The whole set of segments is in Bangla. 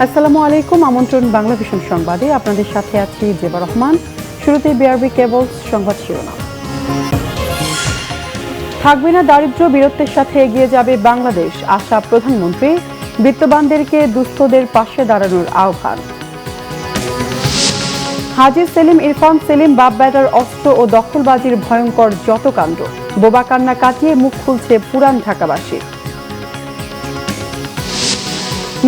আসসালামু আলাইকুম। আমন্ত্রণ বাংলা ভিশন সংবাদে, আপনাদের সাথে আছি জেবা রহমান। শুরুতে বিআরবি কেবলস সংবাদ শিরোনাম। থাকবে না দারিদ্র্য, বীরত্বের সাথে এগিয়ে যাবে বাংলাদেশ, আশা প্রধানমন্ত্রী। বিত্তবানদেরকে দুস্থদের পাশে দাঁড়ানোর আহ্বান। হাজী সেলিম, ইরফান সেলিম বাপ বেটার অস্ত্র ও দখলবাজির ভয়ঙ্কর যত কাণ্ড, বোবা কান্না কাটিয়ে মুখ খুলছে পুরান ঢাকাবাসী।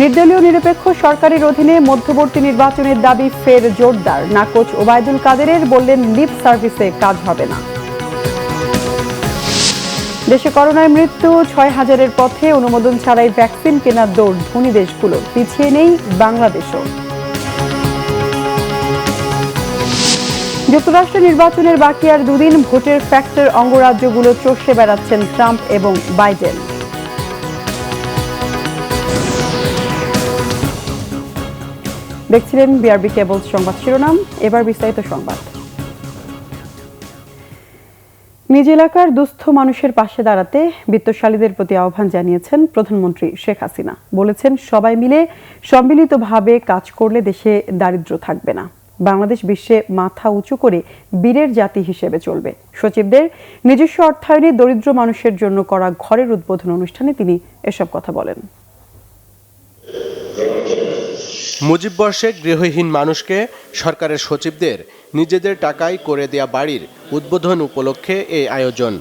নির্দলীয় নিরপেক্ষ সরকারের অধীনে মধ্যবর্তী নির্বাচনের দাবি ফের জোরদার। নাকচ ওবায়দুল কাদেরের, বললেন লিপ সার্ভিসে কাজ হবে না। দেশে করোনায় মৃত্যু ৬,০০০-এর পথে, অনুমোদন ছাড়াই ভ্যাকসিন কেনার দৌড় ধনী দেশগুলো, পিছিয়ে নেই বাংলাদেশও। যুক্তরাষ্ট্রে নির্বাচনের বাকি আর দুদিন, ভোটের ফ্যাক্টর অঙ্গরাজ্যগুলো চষে বেড়াচ্ছেন ট্রাম্প এবং বাইডেন। দেখছিলেন বিআরবি কেবলস সংবাদ শিরোনাম, এবার বিস্তারিত সংবাদ। নিজ এলাকার দুস্থ মানুষের পাশে দাঁড়াতে বিত্তশালীদের প্রতি আহ্বান জানিয়েছেন প্রধানমন্ত্রী শেখ হাসিনা। বলেছেন, সবাই মিলে সম্মিলিতভাবে কাজ করলে দেশে দারিদ্র্য থাকবে না। বাংলাদেশ বিশ্বে মাথা উঁচু করে বীরের জাতি হিসেবে চলবে। সচিবদের নিজস্ব অর্থায়নে দরিদ্র মানুষের জন্য করা ঘরের উদ্বোধন অনুষ্ঠানে তিনি এসব কথা বলেন। মুজিব বর্ষে গৃহহীন মানুষকে সরকারের সচিবদের নিজেদের টাকায় করে দেয়া বাড়ির উদ্বোধন উপলক্ষে এই আয়োজন।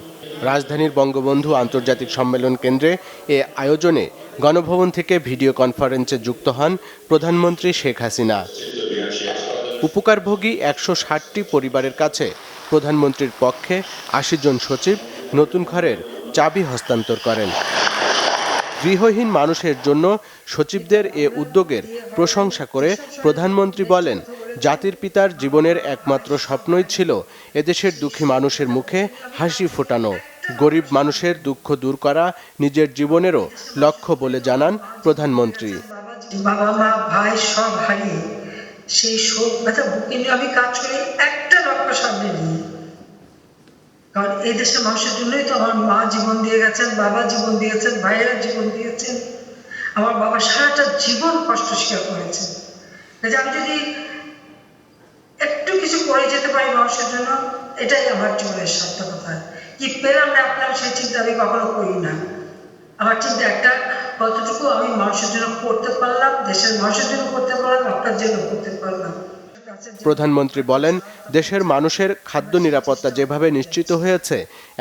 রাজধানীর বঙ্গবন্ধু আন্তর্জাতিক সম্মেলন কেন্দ্রে এ আয়োজনে গণভবন থেকে ভিডিও কনফারেন্সে যুক্ত হন প্রধানমন্ত্রী শেখ হাসিনা। উপকারভোগী ১৬০টি পরিবারের কাছে প্রধানমন্ত্রীর পক্ষে ৮০ জন সচিব নতুন ঘরের চাবি হস্তান্তর করেন। গৃহহীন মানুষের জন্য সচিবদের এ উদ্যোগের প্রশংসা করে প্রধানমন্ত্রী বলেন, জাতির পিতার জীবনের একমাত্র স্বপ্নই ছিল এদেশের দুঃখী মানুষের মুখে হাসি ফোটানো। গরিব মানুষের দুঃখ দূর করা নিজের জীবনেরও লক্ষ্য বলে জানান প্রধানমন্ত্রী। বাবা মা ভাই সব হারিয়ে সেই শোক ব্যথা বুকে নিয়ে আমি কাজ করি একটা লক্ষ্য সামনে নিয়ে, কারণ এই দেশের মানুষের জন্যই তো আমার মা জীবন দিয়ে গেছেন, বাবা জীবন দিয়েছেন, ভাইয়েরা জীবন দিয়েছেন, আমার বাবা সারাটা জীবন কষ্ট স্বীকার করেছেন। আমি যদি একটু কিছু করে যেতে পারি মানুষের জন্য, এটাই আমার জীবনের সার্থকতা। কি পেলাম না আপনার সেই চিন্তা আমি কখনো করি না। আমার চিন্তা একটা, কতটুকু আমি মানুষের জন্য করতে পারলাম, দেশের মানুষের জন্য করতে পারলাম, আপনার জন্য করতে পারলাম। প্রধানমন্ত্রী বলেন, দেশের মানুষের খাদ্য নিরাপত্তা যেভাবে নিশ্চিত হয়েছে,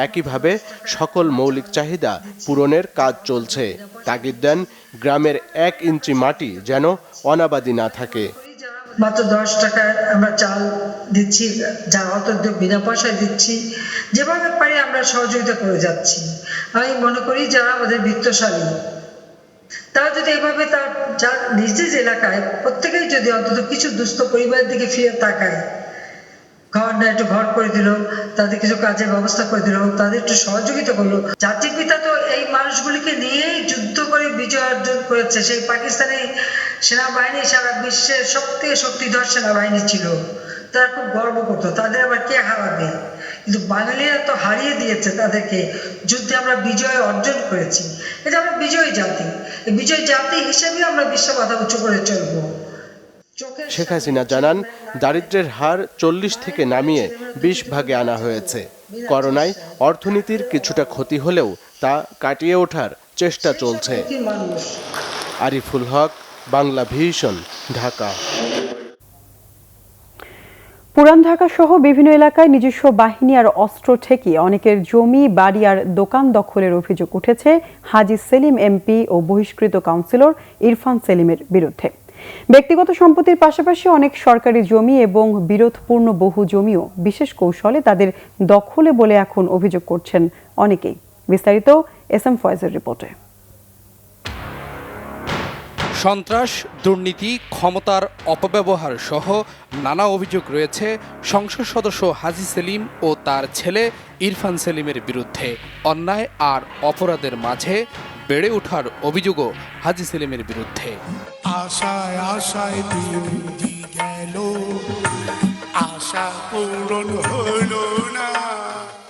একইভাবে সকল মৌলিক চাহিদা পূরণের কাজ চলছে। তাগিদ দেন, গ্রামের ১ ইঞ্চি মাটি যেন অনাবাদি না থাকে। মাত্র ১০ টাকায় আমরা চাল দিচ্ছি, যারা অত্যন্ত বিনা পয়সায় দিচ্ছি, যেভাবে পারি আমরা সহযোগিতা করে যাচ্ছি। আমি মনে করি যারা আমাদের বিত্তশালী, তারা যদি এভাবে তার যার নিজ নিজ এলাকায় প্রত্যেকেই যদি অন্তত কিছু দুস্থ পরিবারের দিকে ফিরে তাকায়, ঘর না একটু ঘর করে দিল, তাদের কিছু কাজের ব্যবস্থা করে দিল, তাদের একটু সহযোগিতা করলো। জাতির পিতা তো এই মানুষগুলিকে নিয়েই যুদ্ধ করে বিজয় অর্জন করেছে। সেই পাকিস্তানি সেনাবাহিনী সারা বিশ্বের সবথেকে শক্তিধর সেনাবাহিনী ছিল, তারা খুব গর্ব করতো। তাদের আবার কে হারাবে? কিন্তু বাঙালিরা তো হারিয়ে দিয়েছে তাদেরকে, যুদ্ধে আমরা বিজয় অর্জন করেছি। এটা আমরা বিজয়ী জাতি, এই বিজয়ী জাতি হিসেবে আমরা বিশ্ব মাথা উঁচু করে চলবো। শেখ হাসিনা জানান, দারিদ্র্যের হার ৪০ থেকে নামিয়ে ২০ ভাগে আনা হয়েছে। করোনায় অর্থনীতির কিছুটা ক্ষতি হলেও তা কাটিয়ে ওঠার চেষ্টা চলছে। আরিফুল হক, বাংলা ভিশন, ঢাকা। পুরান ঢাকা সহ বিভিন্ন এলাকায় নিজস্ব বাহিনী আর অস্ত্র ঠেকিয়ে অনেকের জমি, বাড়ি আর দোকান দখলের অভিযোগ উঠেছে হাজী সেলিম এমপি ও বহিষ্কৃত কাউন্সিলর ইরফান সেলিমের বিরুদ্ধে। ব্যক্তিগত সম্পত্তির পাশাপাশি অনেক সরকারি জমি এবং বিরোধপূর্ণ বহু জমিও বিশেষ কৌশলে তাদের দখলে বলে এখন অভিযোগ করছেন অনেকেই। বিস্তারিত এসএম ফয়েজের রিপোর্টে। সন্ত্রাস, দুর্নীতি, ক্ষমতার অপব্যবহার সহ নানা অভিযোগ রয়েছে সংসদ সদস্য হাজী সেলিম ও তার ছেলে ইরফান সেলিমের বিরুদ্ধে। অন্যায় আর অপরাধের মাঝে বেড়ে ওঠার অভিযোগও হাজী সেলিমের বিরুদ্ধে। আশায় আশায় দিন গেল, আশা পূরণ হলো না।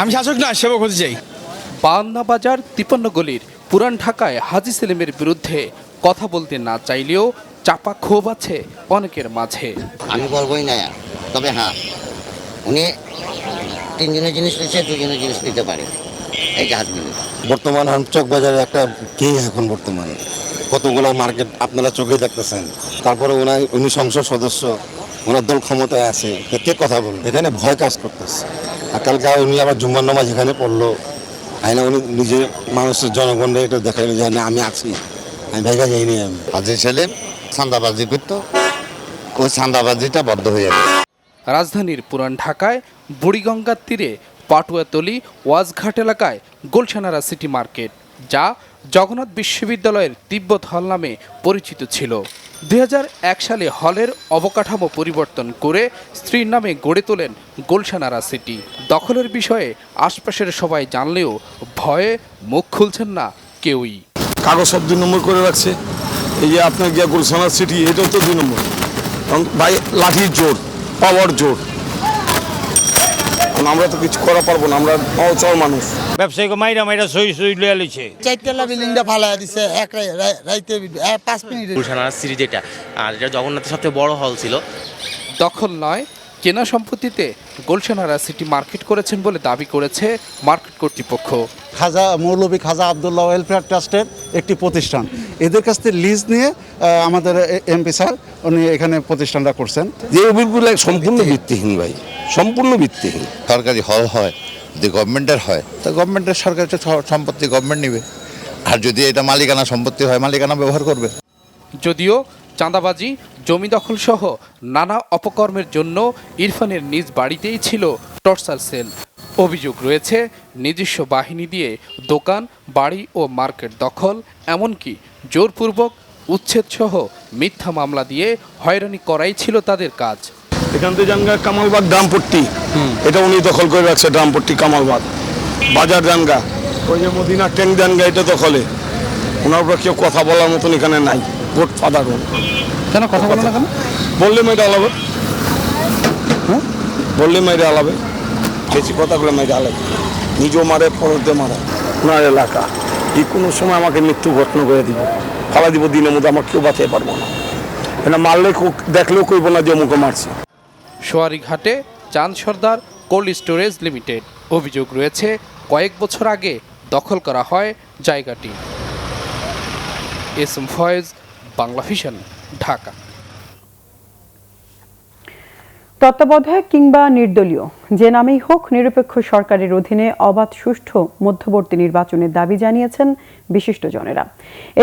আমি শাসক না, সেবক হতে চাই। পান্না বাজার ৫৩ গলির পুরান ঢাকায় হাজী সেলিমের বিরুদ্ধে কথা বলতে না চাইলেও চাপা ক্ষোভ আছে অনেকের মাঝে। আমি বলবই না, তবে হ্যাঁ উনি 3 দিনের জিনিস নিচ্ছে, 2 দিনের জিনিস নিতে পারে, এই জাহাজ মিলে। বর্তমান চক বাজারে একটা কে এখন বর্তমানে কতগুলো মার্কেট আপনারা চোখে দেখতেছেন। তারপরে উনি সংসদ সদস্য, ওনার দল ক্ষমতায় আছে, কে কথা বলবে? এখানে ভয় কাজ করতেছে। আর কালকে উনি আবার জুম্মার নামাজ এখানে পড়লো, আইনা উনি নিজে মানুষের জনগণকে এটা দেখাইলো যে না আমি আছি, আমি ভেগা যাইনি। আমি হাজী সেলিম চাঁদাবাজি করতো, ওই চাঁদাবাজিটা বন্ধ হয়ে যাবে। রাজধানীর পুরান ঢাকায় বুড়িগঙ্গার তীরে পাটুয়াতলী ওয়াজঘাট এলাকায় গুলশানারা সিটি মার্কেট, যা জগন্নাথ বিশ্ববিদ্যালয়ের তিব্বত হল নামে পরিচিত ছিল। 2001 সালে হলের অবকাঠামো পরিবর্তন করে স্ত্রীর নামে গড়ে তোলেন গুলশানারা সিটি। দখলের বিষয়ে আশপাশের সবাই জানলেও ভয়ে মুখ খুলছেন না কেউই। কাগজ সব 2 নম্বর করে রাখছে। এই যে আপনার গিয়া গুলশানা সিটি, এটাও তো 2 নম্বর। ভাই লাঠির জোর, পাওয়ার জোর, আমরা তো কিছু করা পারবো না, আমরা অচল মানুষ। ব্যবসায়িক মাইরা সই লইয়া লইছে। 4 তলা বিল্ডিংটা ফালায় দিছে এক রাইতে 5 মিনিটে। গুলশানারা সিটি যেটা, আর এটা জগন্নাথের সবচেয়ে বড় হল ছিল। দখল নয়, কেনা সম্পত্তিতে গুলশানারা সিটি মার্কেট করেছেন বলে দাবি করেছে মার্কেট কর্তৃপক্ষ। খাজা মৌলভী খাজা আবদুল্লাহ ওয়েলফেয়ার ট্রাস্টের একটি প্রতিষ্ঠান, এদের কাছ থেকে লিজ নিয়ে আমাদের এমপি স্যার উনি এখানে প্রতিষ্ঠানটা করছেন। যে অভিযোগগুলো সম্পূর্ণ ভিত্তিহীন ভাই, সম্পূর্ণ ভিত্তিহীন। সরকারি হল হয়, যদি গভর্নমেন্টের হয় তা গভর্নমেন্টের সরকারের সম্পত্তি গভর্নমেন্ট নেবে, আর যদি এটা মালিকানা সম্পত্তি হয় মালিকানা ব্যবহার করবে। যদিও চাঁদাবাজি, জমি দখল সহ নানা অপকর্মের জন্য ইরফানের নিজ বাড়িতেই ছিল টর্চার সেল। অভিযোগ রয়েছে নিজস্ব বাহিনী দিয়ে দোকান, বাড়ি ও মার্কেট দখল, এমনকি জোরপূর্বক উচ্ছেদ সহ মিথ্যা মামলা দিয়ে হয়রানি করাই ছিল তাদের কাজ। এখান থেকে জানগা কামালবাগ ড্রামপট্টি, এটা উনি দখল করে রাখছে। ড্রামপট্টি কামালবাগ বাজার জানগা, ওই যে মদিনা ট্যাঙ্ক জানগা, এটা দখলে। ওনার উপর কেউ কথা বলার মতন এখানে নাই। ভোট ফাদার কেন কথা বলে না কেন? বললে মেয়েটা আলাবে, হ্যাঁ বললে মেয়েরা আলাবে, বেশি কথাগুলো মেয়েরা আলাবে, নিজেও মারে পরতে মারে। ওনার এলাকা এই কোনো সময় আমাকে মৃত্যু ঘটনা করে দিব, ফালা দিব দিনের মধ্যে, আমার কেউ বাঁচাতে পারবো না। এটা মারলে দেখলেও কইব না যে মুখে মারছে। সোয়ারীঘাটে চাঁদ সর্দার কোল্ড স্টোরেজ লিমিটেড, অভিযোগ রয়েছে কয়েক বছর আগে দখল করা হয় জায়গাটি। S M Foyez, Bangla vision, Dhaka. তত্ত্বাবধায়ক কিংবা নির্দলীয়, যে নামেই হোক নিরপেক্ষ সরকারের অধীনে অবাধ সুষ্ঠু মধ্যবর্তী নির্বাচনের দাবি জানিয়েছেন বিশিষ্টজনেরা।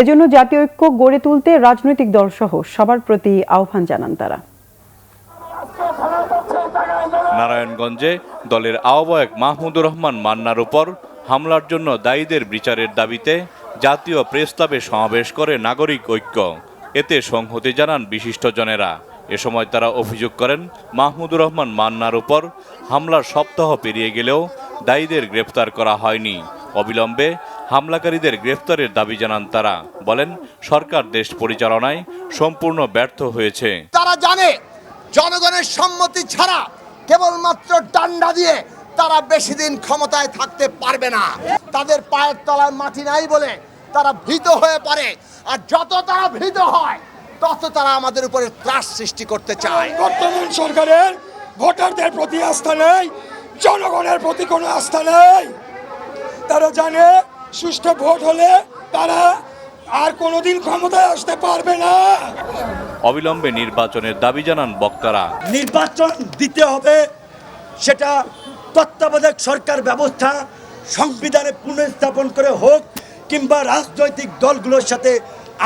এজন্য জাতীয় ঐক্য গড়ে তুলতে রাজনৈতিক দলসহ সবার প্রতি আহ্বান জানান তারা। নারায়ণগঞ্জে দলের আহ্বায়ক মাহমুদুর রহমান মান্নার উপর হামলার জন্য দায়ীদের বিচারের দাবিতে জাতীয় প্রেস ক্লাবে সমাবেশ করে নাগরিক ঐক্য। এতে সংহতি জানান বিশিষ্টজনেরা। এ সময় তারা অভিযোগ করেন, মাহমুদুর রহমান মান্নার উপর হামলার সপ্তাহ পেরিয়ে গেলেও দায়ীদের গ্রেফতার করা হয়নি। অবিলম্বে হামলাকারীদের গ্রেফতারের দাবি জানান তারা। বলেন, সরকার দেশ পরিচালনায় সম্পূর্ণ ব্যর্থ হয়েছে। তারা জানে জনগণের সম্মতি ছাড়া কেবলমাত্র ডান্ডা দিয়ে তারা বেশি দিন ক্ষমতায় থাকতে পারবে না। তাদের পায়ের তলায় মাটি নাই বলে তারা ভীত হয়ে পড়ে, আর যত তারা ভীত হয় তত তারা আমাদের উপরে ত্রাস সৃষ্টি করতে চায়। বর্তমান সরকারের ভোটারদের প্রতি আস্থা নেই, জনগণের প্রতি কোনো আস্থা নেই। তারা জানে সুষ্ঠু ভোট হলে তারা আর কোনোদিন ক্ষমতায় আসতে পারবে না। অবিলম্বে নির্বাচনের দাবি জানান বক্তারা। নির্বাচন দিতে হবে, সেটা তত্ত্বাবধায়ক সরকার ব্যবস্থা সংবিধানে পুনঃস্থাপন করে হোক, কিংবা রাজনৈতিক দলগুলোর সাথে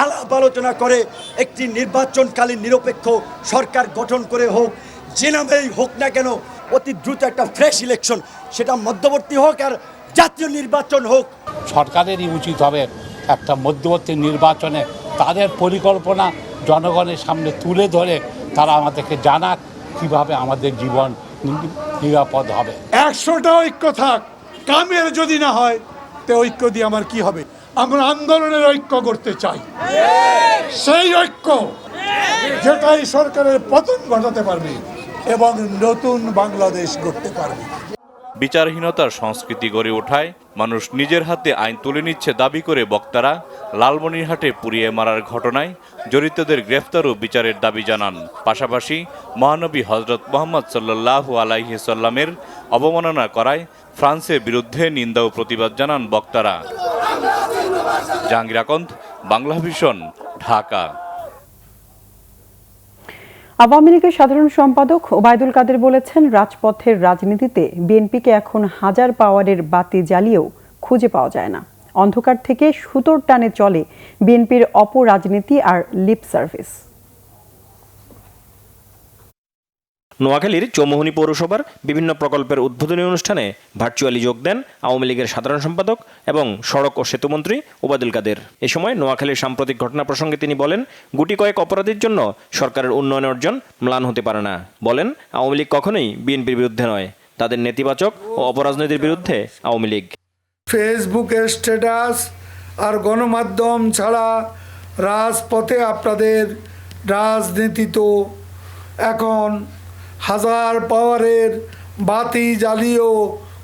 আলাপ আলোচনা করে একটি নির্বাচনকালীন নিরপেক্ষ সরকার গঠন করে হোক। যে নামেই হোক না কেন, অতি দ্রুত একটা ফ্রেশ ইলেকশন, সেটা মধ্যবর্তী হোক আর জাতীয় নির্বাচন হোক। সরকারেরই উচিত হবে একটা মধ্যবর্তী নির্বাচনে তাদের পরিকল্পনা জনগণের সামনে তুলে ধরে তারা আমাদেরকে জানাক কিভাবে আমাদের জীবন নিরাপদ হবে। 100টা ঐক্য থাক, কামের যদি না হয় তে ঐক্য দিয়ে আমার কি হবে? আমরা আন্দোলনের ঐক্য করতে চাই, সেই ঐক্য যেটাই সরকারের পতন ঘটাতে পারবে এবং নতুন বাংলাদেশ গড়তে পারবে। বিচারহীনতার সংস্কৃতি গড়ে ওঠায় মানুষ নিজের হাতে আইন তুলে নিচ্ছে দাবি করে বক্তারা লালমনিরহাটে পুড়িয়ে মারার ঘটনায় জড়িতদের গ্রেফতার ও বিচারের দাবি জানান। পাশাপাশি মহানবী হজরত মুহাম্মদ সাল্লাল্লাহু আলাইহি সাল্লামের অবমাননা করায় ফ্রান্সের বিরুদ্ধে নিন্দা ও প্রতিবাদ জানান বক্তারা। জাহাঙ্গীর আকন্দ, বাংলা ভিশন, ঢাকা। আওয়ামী লীগের সাধারণ সম্পাদক ওবায়দুল কাদের বলেছেন, রাজপথের রাজনীতিতে বিএনপিকে এখন হাজার পাওয়ারের বাতি জ্বালিয়েও খুঁজে পাওয়া যায় না। অন্ধকার থেকে সুতোর টানে চলে বিএনপির অপরাজনীতি আর লিপ সার্ভিস। নোয়াখালীর চৌমুহনী পৌরসভার বিভিন্ন প্রকল্পের উদ্বোধনী অনুষ্ঠানে ভার্চুয়ালি যোগ দেন আওয়ামী লীগের সাধারণ সম্পাদক এবং সড়ক ও সেতুমন্ত্রী ওবায়দুল কাদের। এ সময় নোয়াখালীর সাম্প্রতিক ঘটনা প্রসঙ্গে তিনি বলেন, গুটি কয়েক অপরাধীর জন্য সরকারের উন্নয়ন অর্জন ম্লান হতে পারে না। বলেন, আওয়ামী লীগ কখনোই বিএনপির বিরুদ্ধে নয়, তাদের নেতিবাচক ও অপরাজনীতির বিরুদ্ধে আওয়ামী লীগ। ফেসবুকের স্ট্যাটাস আর গণমাধ্যম ছাড়া রাজপথে আপনাদের রাজনীতি তো এখন হাজার পাওয়ারের বাতি জ্বালিয়েও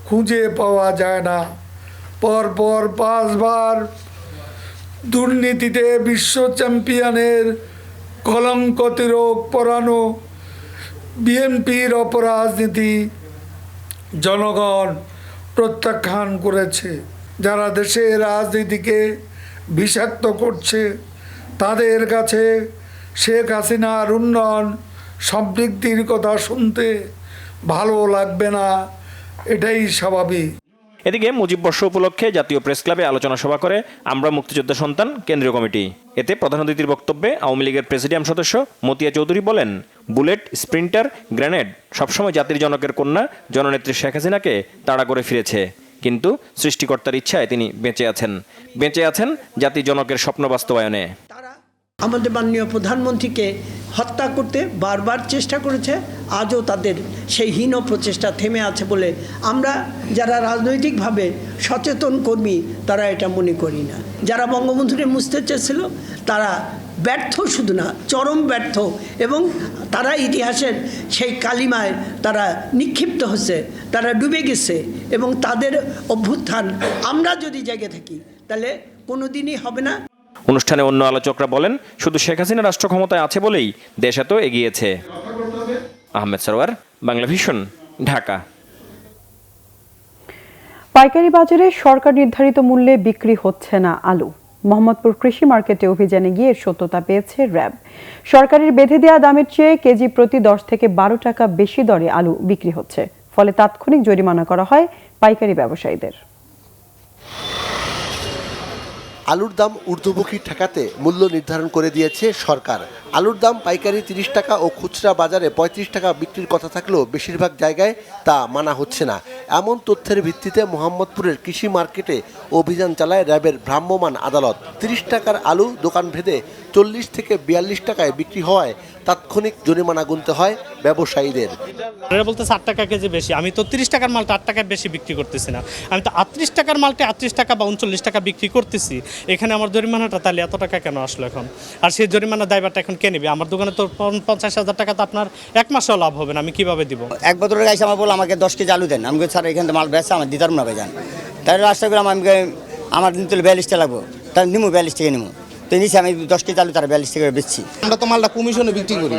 খুঁজে পাওয়া যায় না। পরপর 5 বার দুর্নীতিতে বিশ্ব চ্যাম্পিয়নের কলঙ্ক তিলক পরানো বিএনপির অপরাজনীতি জনগণ প্রত্যাখ্যান করেছে। যারা দেশের রাজনীতিকে বিষাক্ত করছে তাদের কাছে শেখ হাসিনার উন্নয়ন সমৃদ্ধির কথা শুনতে ভালো লাগবে না, এটাই স্বাভাবিক। এদিকে মুজিব বর্ষ উপলক্ষে জাতীয় প্রেস ক্লাবে আলোচনা সভা করে আমরা মুক্তিযোদ্ধা সন্তান কেন্দ্রীয় কমিটি। এতে প্রধান অতিথির বক্তব্যে আওয়ামী লীগের প্রেসিডিয়াম সদস্য মতিয়া চৌধুরী বলেন, বুলেট, স্প্রিন্টার, গ্রেনেড সবসময় জাতির জনকের কন্যা জননেত্রী শেখ হাসিনাকে তাড়া করে ফিরেছে, কিন্তু সৃষ্টিকর্তার ইচ্ছায় তিনি বেঁচে আছেন জাতির জনকের স্বপ্ন বাস্তবায়নে। আমাদের মাননীয় প্রধানমন্ত্রীকে হত্যা করতে বারবার চেষ্টা করেছে, আজও তাদের সেই হীন প্রচেষ্টা থেমে আছে বলে আমরা যারা রাজনৈতিকভাবে সচেতন কর্মী তারা এটা মনে করি না। যারা বঙ্গবন্ধুকে মুছতে চেয়েছিল তারা ব্যর্থ, শুধু না চরম ব্যর্থ, এবং তারা ইতিহাসের সেই কালিমায় তারা নিক্ষিপ্ত হচ্ছে, তারা ডুবে গেছে, এবং তাদের অভ্যুত্থান আমরা যদি জেগে থাকি তাহলে কোনোদিনই হবে না। অনুষ্ঠানে অন্য আলোচকরা বলেন, শুধু শেখ হাসিনা রাষ্ট্র ক্ষমতায় আছে বলেই দেশ এত এগিয়েছে। আহমেদ সরওয়ার, বাংলা ভিশন, ঢাকা। পাইকারি বাজারে সরকার নির্ধারিত মূল্যে বিক্রি হচ্ছে না আলু। মোহাম্মদপুর কৃষি মার্কেটে অভিযানে গিয়ে সত্যতা পেয়েছে র্যাব। সরকারের বেঁধে দেওয়া দামের চেয়ে কেজি প্রতি 10 থেকে 12 টাকা বেশি দরে আলু বিক্রি হচ্ছে, ফলে তাৎক্ষণিক জরিমানা করা হয় পাইকারি ব্যবসায়ীদের। আলুর দাম ঊর্ধ্বমুখী ঠেকাতে মূল্য নির্ধারণ করে দিয়েছে সরকার। আলুর দাম পাইকারি 30 টাকা ও খুচরা বাজারে 35 টাকা বিক্রির কথা থাকলেও বেশিরভাগ জায়গায় তা মানা হচ্ছে না। এমন তথ্যের ভিত্তিতে মোহাম্মদপুরের কৃষি মার্কেটে অভিযান চালায় র্যাবের ভ্রাম্যমাণ আদালত। 30 টাকার আলু দোকান ভেদে 40 থেকে 42 টাকায় বিক্রি হওয়ায় তাৎক্ষণিক জরিমানা গুনতে হয় ব্যবসায়ীদের। বলতে 60 টাকা কেজি বেশি, আমি তো 30 টাকার মালটা 8 টাকায় বেশি বিক্রি করতেছি না, আমি তো 38 টাকার মালটা 38 টাকা বা 39 টাকা বিক্রি করতেছি। এখানে আমার জরিমানাটা তাহলে এত টাকা কেন আসলো এখন? আর সেই জরিমানা দায়ভারটা এখন কে নেবে? আমার দোকানে তো 50,000 টাকা তো আপনার এক মাসেও লাভ হবে না, আমি কিভাবে দিব? এক বছর গাইছে আমার বলে আমাকে 10 কেজি আলু দেন, আমি স্যার এখানে মাল বেচছে আমার দিতাম না ভাই যান, তাই রাস্তা করে আমার নিতে 42 টাকা লাগবো, তাই নিমু 42 টাকা নিমু, তো নিচে আমি 10 কেজি আলু তারা 42 টাকা বেচছি। আমরা তো মালটা কমিশনে বিক্রি করি,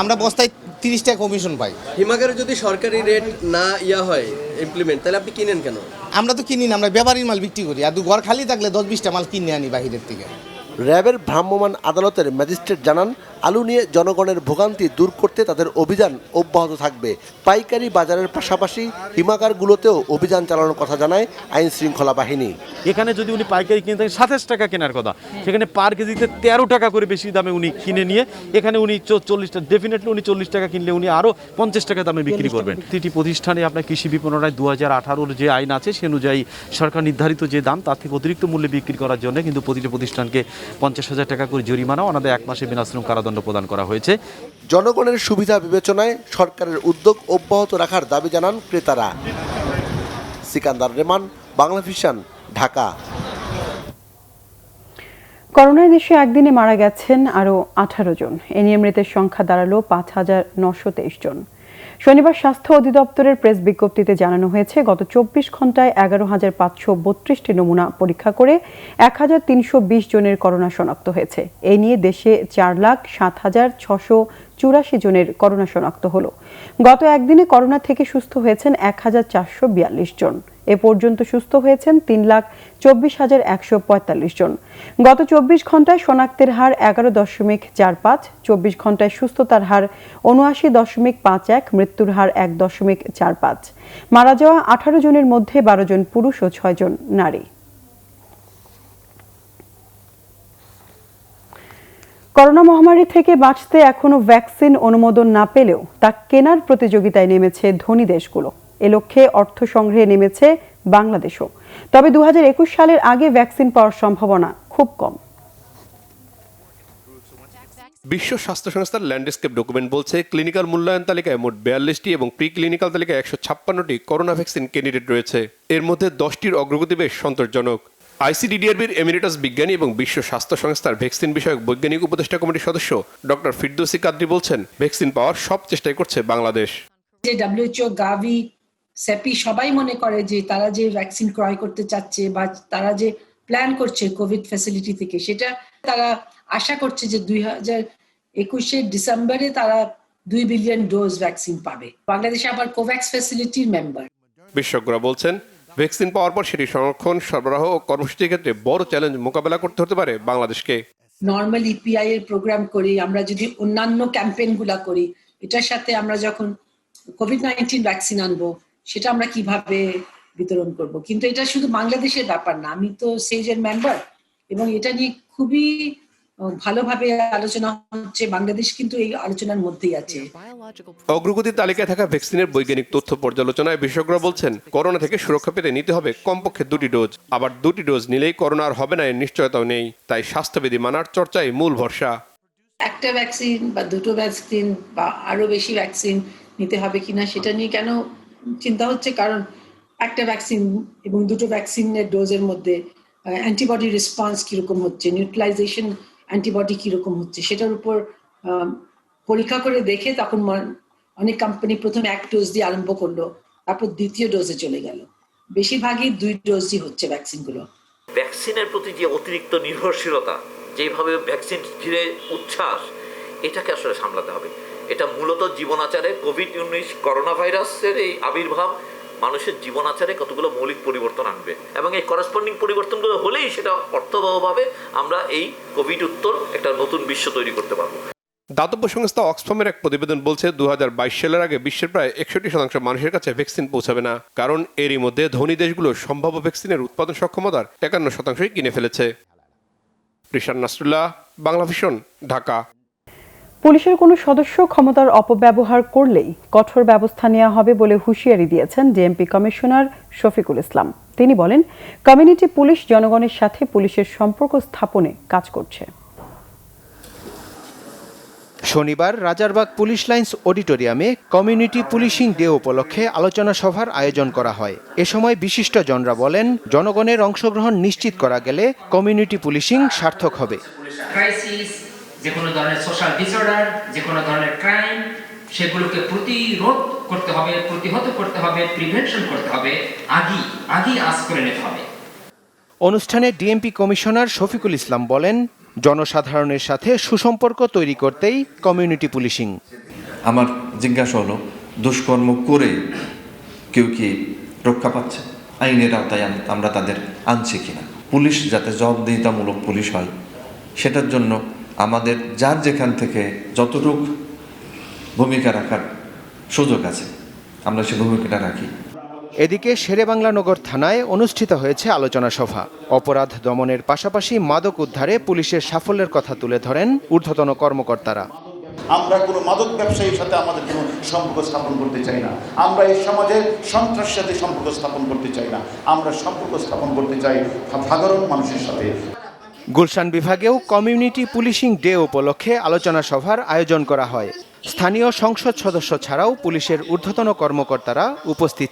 আমরা বস্তায় 30 টাকা কমিশন পাই। হিমাগারে যদি সরকারি রেট না হয় ইমপ্লিমেন্ট, তাহলে আপনি কিনেন কেন? আমরা তো কিনি না, আমরা ব্যাপারীর মাল বিক্রি করি, আর ঘর খালি থাকলে 10-20টা মাল কিনে আনি বাহিরের থেকে। র্যাবের ভ্রাম্যমাণ আদালতের ম্যাজিস্ট্রেট জানান, আলু নিয়ে জনগণের ভোগান্তি দূর করতে তাদের অভিযান অব্যাহত থাকবে। পাইকারি বাজারের পাশাপাশি হিমাগারগুলোতেও অভিযান চালানোর কথা জানায় আইন শৃঙ্খলা বাহিনী। এখানে যদি উনি পাইকারি কিনে থাকেন 27 টাকা কেনার কথা, সেখানে পার কেজিতে 13 টাকা করে বেশি দামে উনি কিনে নিয়ে এখানে উনি 40 টাকা, ডেফিনেটলি উনি 40 টাকা কিনলে উনি আরও 50 টাকা দামে বিক্রি করবেন। প্রতিটি প্রতিষ্ঠানে আপনার কৃষি বিপণনায় 2018-র যে আইন আছে সে অনুযায়ী সরকার নির্ধারিত যে দাম তার থেকে অতিরিক্ত মূল্যে বিক্রি করার জন্য কিন্তু প্রতিটি প্রতিষ্ঠানকে 50,000 টাকা করে জরিমানা, ওনাদের 1 মাসের বিনাশ্রম কারাদণ্ড প্রদান করা হয়েছে। জনগণের সুবিধা বিবেচনায় সরকারের উদ্যোগ অব্যাহত রাখার দাবি জানান ক্রেতারা। সিকান্দার রেমান, বাংলা ভিশন, ঢাকা। করোনায় দেশে একদিনে মারা গেছেন আরও 18 জন। এ নিয়ে মৃতের সংখ্যা দাঁড়ালো 5,923 জন। শনিবার স্বাস্থ্য অধিদপ্তরের প্রেস বিজ্ঞপ্তিতে জানানো হয়েছে, গত 24 ঘন্টায় 11,532টি নমুনা পরীক্ষা করে 1,320 জনের করোনা শনাক্ত হয়েছে। এই নিয়ে দেশে 4,07,684 জনের করোনা শনাক্ত হলো। গত একদিনে করোনা থেকে সুস্থ হয়েছেন 1,442 জন। এ পর্যন্ত সুস্থ হয়েছেন 3,24,145 জন। গত 24 ঘন্টায় শনাক্তের হার 11.45, 24 ঘন্টায় সুস্থতার হার 79.51, মৃত্যুর হার 1.45। মারা যাওয়া 18 জনের মধ্যে 12 জন পুরুষ ও 6 জন নারী। করোনা মহামারী থেকে বাঁচতে এখনো ভ্যাকসিন অনুমোদন না পেলেও তা কেনার প্রতিযোগিতায় নেমেছে ধনী দেশগুলো। এ লক্ষ্যে অর্থ সংগ্রহে নেমেছে বাংলাদেশও। তবে 2021 সালের আগে ভ্যাকসিন পাওয়ার সম্ভাবনা খুব কম। বিশ্ব স্বাস্থ্য সংস্থার ল্যান্ডস্কেপ ডকুমেন্ট বলছে, ক্লিনিক্যাল মূল্যায়ন তালিকায় মোট 42টি এবং প্রি ক্লিনিক্যাল তালিকায় 156টি করোনা ভ্যাকসিন ক্যান্ডিডেট রয়েছে। এর মধ্যে 10টির অগ্রগতি বেশ সন্তোষজনক। আইসিডিডিআরবির এমিরেটাস বিজ্ঞানী এবং বিশ্ব স্বাস্থ্য সংস্থার ভ্যাকসিন বিষয়ক বৈজ্ঞানিক উপদেষ্টা কমিটির সদস্য ডক্টর ফিরদৌসী কাদরি বলছেন, ভ্যাকসিন পাওয়ার সব চেষ্টাই করছে বাংলাদেশ। যে WHO, গাভি, সেপি সবাই মনে করে যে তারা যে ভ্যাকসিন ক্রয় করতে চাচ্ছে বা তারা যে প্ল্যান করছে কোভিড ফ্যাসিলিটি থেকে, সেটা তারা আশা করছে যে 2021 ডিসেম্বরে তারা 2 বিলিয়ন ডোজ ভ্যাকসিন পাবে। বাংলাদেশ আবার কোভ্যাক্স ফ্যাসিলিটির মেম্বার। বিশেষজ্ঞরা বলছেন, ভ্যাকসিন পাওয়ার পর সেটি সংরক্ষণ, সরবরাহ ও কর্মসূচির ক্ষেত্রে বড় চ্যালেঞ্জ মোকাবেলা করতে হতে পারে বাংলাদেশকে। নর্মাল ইপিআই এর প্রোগ্রাম করি, আমরা যদি অন্যান্য ক্যাম্পেইন গুলা করি, এটার সাথে আমরা যখন কোভিড-19 ভ্যাকসিন আনবো, সেটা আমরা কিভাবে বিতরণ করব। কিন্তু এটা শুধু বাংলাদেশের ব্যাপার না, আমি তো সেজের মেম্বার এবং এটা নিয়ে খুবই ভালোভাবে আলোচনা হচ্ছে। বাংলাদেশ কিন্তু এই আলোচনার মধ্যেই আছে। অগ্রগতি তালিকায় থাকা ভ্যাকসিনের বৈজ্ঞানিক তথ্য পর্যালোচনায় বিশেষজ্ঞরা বলছেন, করোনা থেকে সুরক্ষা পেতে নিতে হবে কমপক্ষে 2টি ডোজ। আবার 2টি ডোজ নিলেই করোনা আর হবে না এর নিশ্চয়তাও নেই। তাই স্বাস্থ্যবিধি মানার চর্চাই মূল ভরসা। একটা ভ্যাকসিন বা 2টো ভ্যাকসিন বা আরো বেশি ভ্যাকসিন নিতে হবে কিনা সেটা নিয়ে কেন চিন্তা হচ্ছে, কারণ একটা ভ্যাকসিন এবং 2টো ভ্যাকসিনের ডোজের মধ্যে অ্যান্টিবডি রেসপন্স কিরকম হচ্ছে, নিউট্রালাইজেশন অ্যান্টিবডি কিরকম হচ্ছে, সেটার উপর পরীক্ষা করে দেখে তখন অনেক কোম্পানি প্রথমে 1 ডোজ দিয়ে আরম্ভ করলো, তারপর দ্বিতীয় ডোজে চলে গেল। বেশিরভাগই 2 ডোজই হচ্ছে ভ্যাকসিনগুলো। ভ্যাকসিনের প্রতি যে অতিরিক্ত নির্ভরশীলতা, যেভাবে ভ্যাকসিন ঘিরে উচ্ছ্বাস, এটাকে আসলে সামলাতে হবে। এটা মূলত জীবনাচারে কোভিড-19 করোনা ভাইরাসের এই আবির্ভাব মানুষের জীবনাচারে কতগুলো মৌলিক পরিবর্তন আনবে এবং এই করসপন্ডিং পরিবর্তনগুলো হলেই সেটা অর্থবহভাবে আমরা এই কোভিড উত্তর একটা নতুন বিশ্ব তৈরি করতে পারবো। দাতব্য সংস্থা অক্সফামের এক প্রতিবেদন বলছে, 2022 সালের আগে বিশ্বের প্রায় 61% মানুষের কাছে ভ্যাকসিন পৌঁছাবে না। কারণ এরই মধ্যে ধনী দেশগুলো সম্ভাব্য ভ্যাকসিনের উৎপাদন সক্ষমতার 51% কিনে ফেলেছে। রিশান নাসরুল্লাহ, বাংলা ভিশন, ঢাকা। পুলিশের কোনো সদস্য ক্ষমতার অপব্যবহার করলেই কঠোর ব্যবস্থা নেওয়া হবে বলে হুঁশিয়ারি দিয়েছেন ডিএমপি কমিশনার শফিকুল ইসলাম। তিনি বলেন, কমিউনিটি পুলিশ জনগণের সাথে পুলিশের সম্পর্ক স্থাপনে কাজ করছে। শনিবার রাজারবাগ পুলিশ লাইন্স অডিটোরিয়ামে কমিউনিটি পুলিশিং ডে উপলক্ষে আলোচনা সভার আয়োজন করা হয়। এ সময় বিশিষ্টজনরা বলেন, জনগণের অংশগ্রহণ নিশ্চিত করা গেলে কমিউনিটি পুলিশিং সার্থক হবে। যে কোনো ধরনের সোশ্যাল ডিসঅর্ডার, যে কোনো ধরনের ক্রাইম, সেগুলোকে প্রতিরোধ করতে হবে, প্রতিহত করতে হবে, প্রিভেনশন করতে হবে, আগেই আজ করে নিতে হবে। অনুষ্ঠানে ডিএমপি কমিশনার শফিকুল ইসলাম বলেন, জনসাধারণের সাথে সুসম্পর্ক তৈরি করতেই কমিউনিটি পুলিশিং। আমার জিজ্ঞাসা হলো, দুষ্কর্ম করে কেউ কি রক্ষা পাচ্ছে? আইনের আওতায় আমরা তাদের আনছি কিনা? পুলিশ যাতে জবাবদিহিতামূলক পুলিশ হয়, সেটার জন্য আমাদের যার যেখান থেকে যতটুক ভূমিকা রাখার সুযোগ আছে আমরা সে ভূমিকাটা রাখি। এদিকে শেরেবাংলা নগর থানায় অনুষ্ঠিত হয়েছে আলোচনা সভা। অপরাধ দমনের পাশাপাশি মাদক উদ্ধারে পুলিশের সাফল্যের কথা তুলে ধরেন ঊর্ধ্বতন কর্মকর্তারা। আমরা কোনো মাদক ব্যবসায়ীর সাথে আমাদের কোনো সম্পর্ক স্থাপন করতে চাই না। আমরা এই সমাজে সন্ত্রাসের সাথে সম্পর্ক স্থাপন করতে চাই না। আমরা সম্পর্ক স্থাপন করতে চাই সাধারণ মানুষের সাথে। গুলশান বিভাগেও কমিউনিটি পুলিশিং ডে উপলক্ষে আলোচনা সভার আয়োজন করা হয়। স্থানীয় সংসদ সদস্য ছাড়াও পুলিশের ঊর্ধ্বতন কর্মকর্তারা উপস্থিত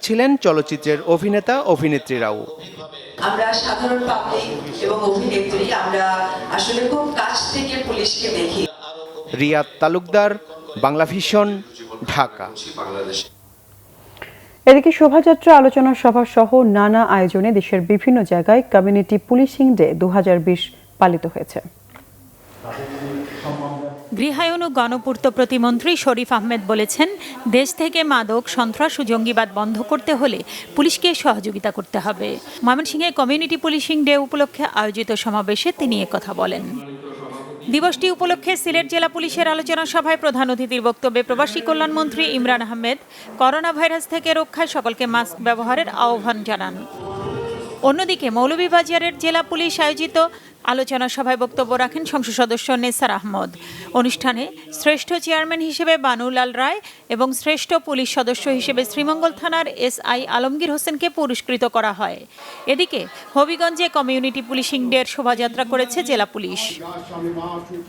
ছিলেন চলচ্চিত্রের অভিনেতা অভিনেত্রীরাও। আমরা সাধারণ পাবলিক এবং অভিনেত্রী আমরা আসলে খুব কাছ থেকে পুলিশকে দেখি। রিয়াদ তালুকদার, বাংলা ভিশন, ঢাকা। এদিকে শোভাযাত্রা, আলোচনা সভা সহ নানা আয়োজনে দেশের বিভিন্ন জায়গায় কমিউনিটি পুলিশিং ডে 2020 পালিত হয়েছে। গৃহায়ন ও গণপূর্ত প্রতিমন্ত্রী শরীফ আহমেদ বলেছেন, দেশ থেকে মাদক, সন্ত্রাস ও জঙ্গিবাদ বন্ধ করতে হলে পুলিশকে সহযোগিতা করতে হবে। ময়মনসিংহে কমিউনিটি পুলিশিং ডে উপলক্ষে আয়োজিত সমাবেশে তিনি একথা বলেন। দিবসটি উপলক্ষে সিলেট জেলা পুলিশের আলোচনা সভায় প্রধান অতিথির বক্তব্যে প্রবাসী কল্যাণমন্ত্রী ইমরান আহমেদ করোনা ভাইরাস থেকে রক্ষায় সকলকে মাস্ক ব্যবহারের আহ্বান জানান। অন্যদিকে মৌলভীবাজারের জেলা পুলিশ আয়োজিত আলোচনা সভায় বক্তব্য রাখেন সংসদ সদস্য নেসার আহমদ। অনুষ্ঠানে শ্রেষ্ঠ চেয়ারম্যান হিসেবে বানুলাল রায় এবং শ্রেষ্ঠ পুলিশ সদস্য হিসেবে শ্রীমঙ্গল থানার এসআই আলমগীর হোসেনকে পুরস্কৃত করা হয়। এদিকে হবিগঞ্জে কমিউনিটি পুলিশিং ডে শোভাযাত্রা করেছে জেলা পুলিশ।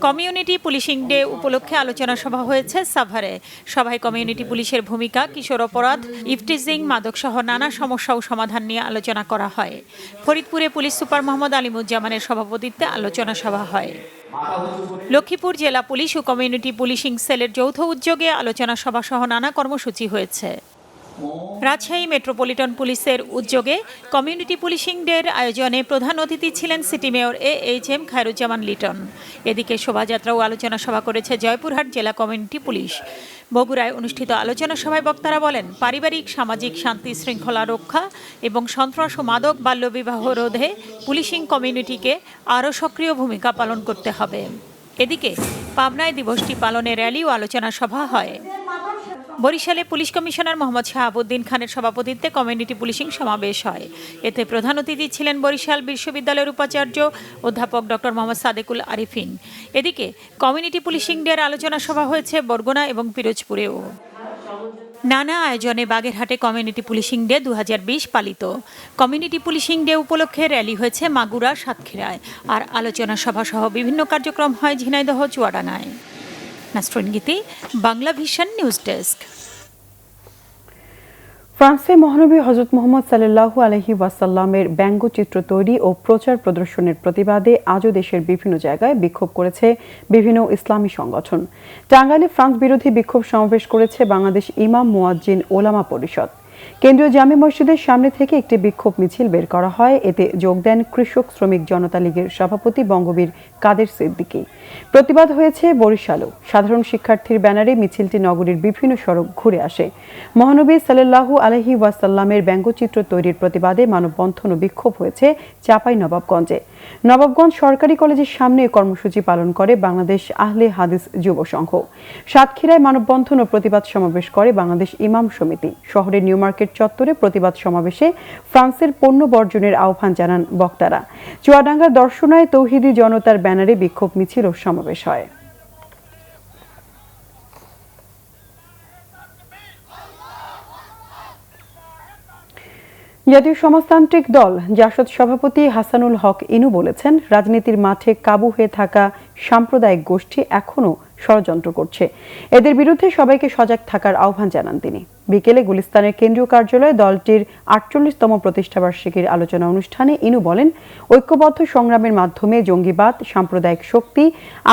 কমিউনিটি পুলিশিং ডে উপলক্ষে আলোচনা সভা হয়েছে সাভারে। সভায় কমিউনিটি পুলিশের ভূমিকা, কিশোর অপরাধ, ইফটিজিং, মাদকসহ নানা সমস্যা ও সমাধান নিয়ে আলোচনা করা হয়। ফরিদপুরে পুলিশ সুপার মোহাম্মদ আলিমুজ্জামানের সভাপতিত্বে আলোচনা সভা হয়। লক্ষ্মীপুর জেলা পুলিশ ও কমিউনিটি পুলিশিং সেলের যৌথ উদ্যোগে আলোচনা সভা সহ নানা কর্মসূচি হয়েছে। রাজশাহী মেট্রোপলিটন পুলিশের উদ্যোগে কমিউনিটি পুলিশিং ডের আয়োজনে প্রধান অতিথি ছিলেন city mayor AHM Khairuzzaman Liton. এদিকে শোভাযাত্রা ও আলোচনা সভা করেছে জয়পুরহাট জেলা কমিউনিটি পুলিশ। বগুড়ায় অনুষ্ঠিত আলোচনা সভায় বক্তারা বলেন, পারিবারিক সামাজিক শান্তি শৃঙ্খলা রক্ষা এবং সন্ত্রাস ও মাদক বাল্যবিবাহ রোধে পুলিশিং কমিউনিটিকে আরও সক্রিয় ভূমিকা পালন করতে হবে। এদিকে পাবনায় দিবসটি পালনে র্যালি ও আলোচনা সভা হয়। বরিশালে পুলিশ কমিশনার মোহাম্মদ শাহাবুদ্দিন খানের সভাপতিত্বে কমিউনিটি পুলিশিং সমাবেশ হয়। এতে প্রধান অতিথি ছিলেন বরিশাল বিশ্ববিদ্যালয়ের উপাচার্য অধ্যাপক ডক্টর মোহাম্মদ সাদেকুল আরিফিন। এদিকে কমিউনিটি পুলিশিং ডের আলোচনা সভা হয়েছে বরগুনা এবং পিরোজপুরেও। নানা আয়োজনে বাগেরহাটে কমিউনিটি পুলিশিং ডে 2020 পালিত। কমিউনিটি পুলিশিং ডে উপলক্ষে র্যালি হয়েছে মাগুরা, সাতক্ষীরায়, আর আলোচনা সভা সহ বিভিন্ন কার্যক্রম হয় ঝিনাইদহ, চুয়াডাঙ্গায়। নাসরিন গীতি, বাংলা ভিশন নিউজ ডেস্ক। ফ্রান্সে মহানবী হযরত মুহাম্মদ সাল্লাল্লাহু আলাইহি ওয়াসাল্লামের ব্যঙ্গচিত্র তৈরি ও প্রচার প্রদর্শনের প্রতিবাদে আজও দেশের বিভিন্ন জায়গায় বিক্ষোভ করেছে বিভিন্ন ইসলামী সংগঠন। টাঙ্গাইলে ফ্রান্স বিরোধী বিক্ষোভ সমাবেশ করেছে বাংলাদেশ ইমাম মুয়াজ্জিন ওলামা পরিষদ। কেন্দ্রীয় জামে মসজিদের সামনে থেকে একটি বিক্ষোভ মিছিল বের করা হয়। এতে যোগ দেন কৃষক শ্রমিক জনতা লীগের সভাপতি বঙ্গবীর কাদের সিদ্দিকী। প্রতিবাদ হয়েছে বরিশালও। সাধারণ শিক্ষার্থীর ব্যানারে মিছিলটি নগরীর বিভিন্ন সড়ক ঘুরে আসে। মহানবী সাল্লাল্লাহু আলাইহি ওয়াসাল্লামের ব্যঙ্গচিত্র তৈরির প্রতিবাদে মানববন্ধন ও বিক্ষোভ হয়েছে চাঁপাইনবাবগঞ্জে। নবাবগঞ্জ সরকারি কলেজের সামনে কর্মসূচি পালন করে বাংলাদেশ আহলে হাদিস যুব সংঘ। সাতক্ষীরায় মানববন্ধন ও প্রতিবাদ সমাবেশ করে বাংলাদেশ ইমাম সমিতি। শহরের নিউ মার্কেট চত্বরে প্রতিবাদ সমাবেশে ফ্রান্সের পণ্য বর্জনের আহ্বান জানান বক্তারা। চুয়াডাঙ্গার দর্শনায় তৌহিদি জনতার ব্যানারে বিক্ষোভ মিছিল ও সমাবেশ হয়। জাতীয় সমাজতান্ত্রিক দল জাসদ সভাপতি হাসানুল হক ইনু বলেছেন, রাজনীতির মাঠে কাবু হয়ে থাকা সাম্প্রদায়িক গোষ্ঠী এখনও ষড়যন্ত্র করছে। এদের বিরুদ্ধে সবাইকে সজাগ থাকার আহ্বান জানান তিনি। বিকেলে গুলিস্তানের কেন্দ্রীয় কার্যালয়ে দলটির 48তম প্রতিষ্ঠাবার্ষিকীর আলোচনা অনুষ্ঠানে ইনু বলেন, ঐক্যবদ্ধ সংগ্রামের মাধ্যমে জঙ্গিবাদ, সাম্প্রদায়িক শক্তি,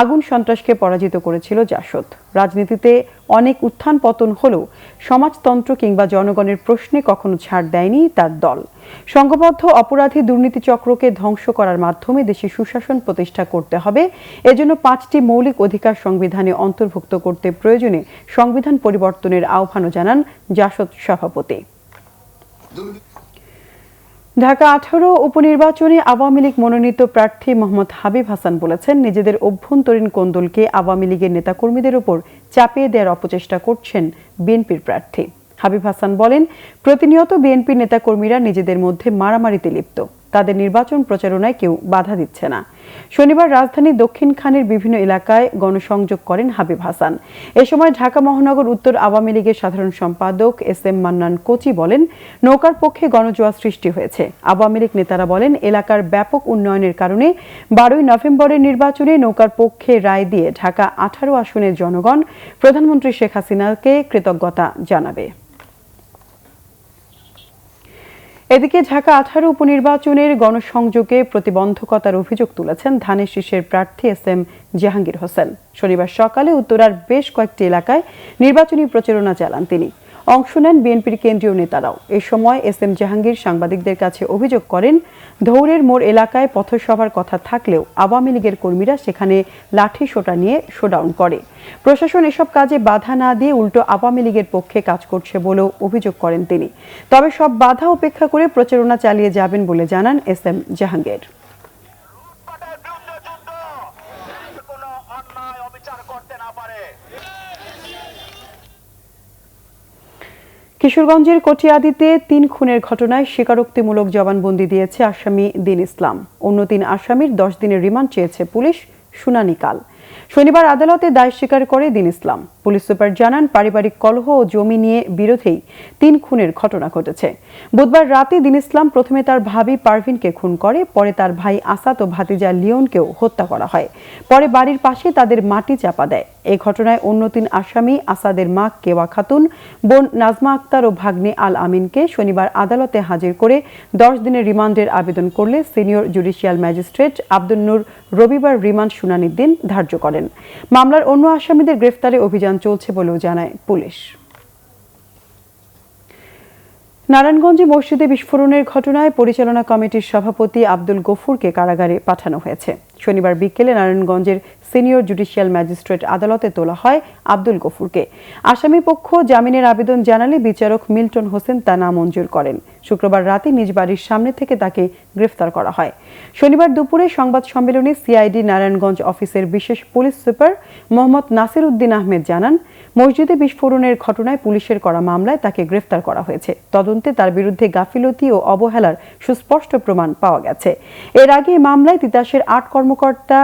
আগুন সন্ত্রাসকে পরাজিত করেছিল জাসদ। রাজনীতিতে অনেক উত্থান পতন হলেও সমাজতন্ত্র কিংবা জনগণের প্রশ্নে কখনো ছাড় দেয়নি তার দল। সংঘবদ্ধ অপরাধী দুর্নীতি চক্রকে ধ্বংস করার মাধ্যমে দেশে সুশাসন প্রতিষ্ঠা করতে হবে। এজন্য 5টি মৌলিক অধিকার সংবিধানে অন্তর্ভুক্ত করতে প্রয়োজনে সংবিধান পরিবর্তনের আহ্বানও জানান জাসদ সভাপতি। ঢাকা 18 উপনির্বাচনে আওয়ামী লীগ মনোনীত প্রার্থী মোহাম্মদ হাবিব হাসান বলেছেন, নিজেদের অভ্যন্তরীণ কোন্দলকে আওয়ামী লীগের নেতাকর্মীদের উপর চাপিয়ে দেওয়ার অপচেষ্টা করছেন বিএনপির প্রার্থী। হাবিব হাসান বলেন, প্রতিনিয়ত বিএনপির নেতাকর্মীরা নিজেদের মধ্যে মারামারিতে লিপ্ত। তাদের নির্বাচন প্রচারণায় কেউ বাধা দিচ্ছে না। শনিবার রাজধানীর দক্ষিণখানের বিভিন্ন এলাকায় গণসংযোগ করেন হাবিব হাসান। এ সময় ঢাকা মহানগর উত্তর আওয়ামী লীগের সাধারণ সম্পাদক SM মান্নান কোচি বলেন, নৌকার পক্ষে গণজোয়ার সৃষ্টি হয়েছে। আওয়ামী লীগ নেতারা বলেন, এলাকার ব্যাপক উন্নয়নের কারণে 12ই নভেম্বরের নির্বাচনে নৌকার পক্ষে রায় দিয়ে ঢাকা 18 আসনের জনগণ প্রধানমন্ত্রী শেখ হাসিনাকে কৃতজ্ঞতা জানাবে। এদিকে ঢাকা 18 উপনির্বাচনের গণসংযোগে প্রতিবন্ধকতার অভিযোগ তুলেছেন ধানের শীষের প্রার্থী এসএম জাহাঙ্গীর হোসেন। শনিবার সকালে উত্তরার বেশ কয়েকটি এলাকায় নির্বাচনী প্রচারণা চালান তিনি। অংশ নেন বিএনপির কেন্দ্রীয় নেতারাও। এ সময় এসএম জাহাঙ্গীর সাংবাদিকদের কাছে অভিযোগ করেন, ধৌরের মোড় এলাকায় পথসভার কথা থাকলেও আওয়ামী লীগের কর্মীরা সেখানে লাঠি সোটা নিয়ে শোডাউন করে। প্রশাসন এসব কাজে বাধা না দিয়ে উল্টো আওয়ামী লীগের পক্ষে কাজ করছে বলেও অভিযোগ করেন তিনি। তবে সব বাধা উপেক্ষা করে প্রচারণা চালিয়ে যাবেন বলে জানান এসএম জাহাঙ্গীর। কিশোরগঞ্জের কটিয়াদীতে 3 খুনের ঘটনায় স্বীকারোক্তিমূলক জবানবন্দি দিয়েছে আসামি দিন ইসলাম। অন্য 3 আসামির 10 দিনের রিমান্ড চেয়েছে পুলিশ। শুনানি কাল শনিবার আদালতে দায় স্বীকার করে দিন ইসলাম। পুলিশ সুপার জানান, পারিবারিক কলহ ও জমি নিয়ে বিরোধেই 3 খুনের ঘটনা ঘটেছে। বুধবার রাতে দিন ইসলাম প্রথমে তার ভাবি পারভিনকে খুন করে, পরে তার ভাই আসাদ ও ভাতিজা লিওনকেও হত্যা করা হয়। পরে বাড়ির পাশে তাদের মাটি চাপা দেয়। এই ঘটনায় অন্য 3 আসামি আসাদের মা কেওয়া খাতুন, বোন নাজমা আক্তার ও ভাগ্নে আল আমিনকে শনিবার আদালতে হাজির করে 10 দিনের রিমান্ডের আবেদন করলে সিনিয়র জুডিশিয়াল ম্যাজিস্ট্রেট আব্দুল নূর রবিবার রিমান্ড শুনানির দিন ধার্য করেন। মামলার অন্য আসামিদের গ্রেফতারে অভিযান চলছে বলেও জানায় পুলিশ। নারায়ণগঞ্জে মসজিদে বিস্ফোরণের ঘটনায় পরিচালনা কমিটির সভাপতি আব্দুল গফুরকে কারাগারে পাঠানো হয়েছে। শনিবার বিকেলে নারায়ণগঞ্জের সিনিয়র জুডিশিয়াল ম্যাজিস্ট্রেট আদালতে তোলা হয় আব্দুল গফুরকে। আসামি পক্ষ জামিনের আবেদন জানালে বিচারক মিল্টন হোসেন তা নামঞ্জুর করেন। শুক্রবার রাতে নিজ বাড়ির সামনে থেকে তাকে গ্রেফতার করা হয়। শনিবার দুপুরে সংবাদ সম্মেলনে সিআইডি নারায়ণগঞ্জ অফিসের বিশেষ পুলিশ সুপার মোহাম্মদ নাসির উদ্দিন আহমেদ জানান, মসজিদে বিস্ফোরণের ঘটনায় পুলিশের করা মামলায় তাকে গ্রেফতার করা হয়েছে। তদন্তে তার বিরুদ্ধে গাফিলতি ও অবহেলার সুস্পষ্ট প্রমাণ পাওয়া গেছে। এর আগে মামলায় তিতাসের 8 কর্মকর্তা,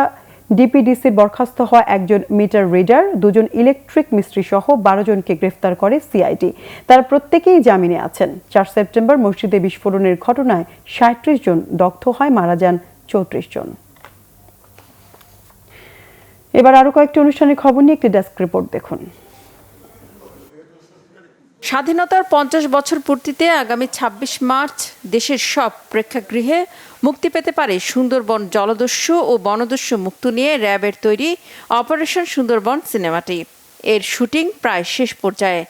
ডিপিডিসির বরখাস্ত হওয়া একজন মিটার রিডার, 2 জন ইলেকট্রিক মিস্ত্রি সহ 12 জনকে গ্রেফতার করে সিআইডি। তারা প্রত্যেকেই জামিনে আছেন। 4 সেপ্টেম্বর মসজিদে বিস্ফোরণের ঘটনায় 37 জন দগ্ধ হয়, মারা যান 34 জন। এবার আরো কয়েকটি অনুষ্ঠানের খবর নিয়ে একটি ডেস্ক রিপোর্ট দেখুন। স্বাধীনতার 50 বছর পূর্তিতে আগামী 26 মার্চ দেশের সব প্রেক্ষাগৃহে মুক্তি পেতে পারে সুন্দরবন জলদস্যু ও বনদস্যু মুক্ত নিয়ে র্যাবের তৈরি অপারেশন সুন্দরবন সিনেমাটি। এর শুটিং প্রায় শেষ পর্যায়ে।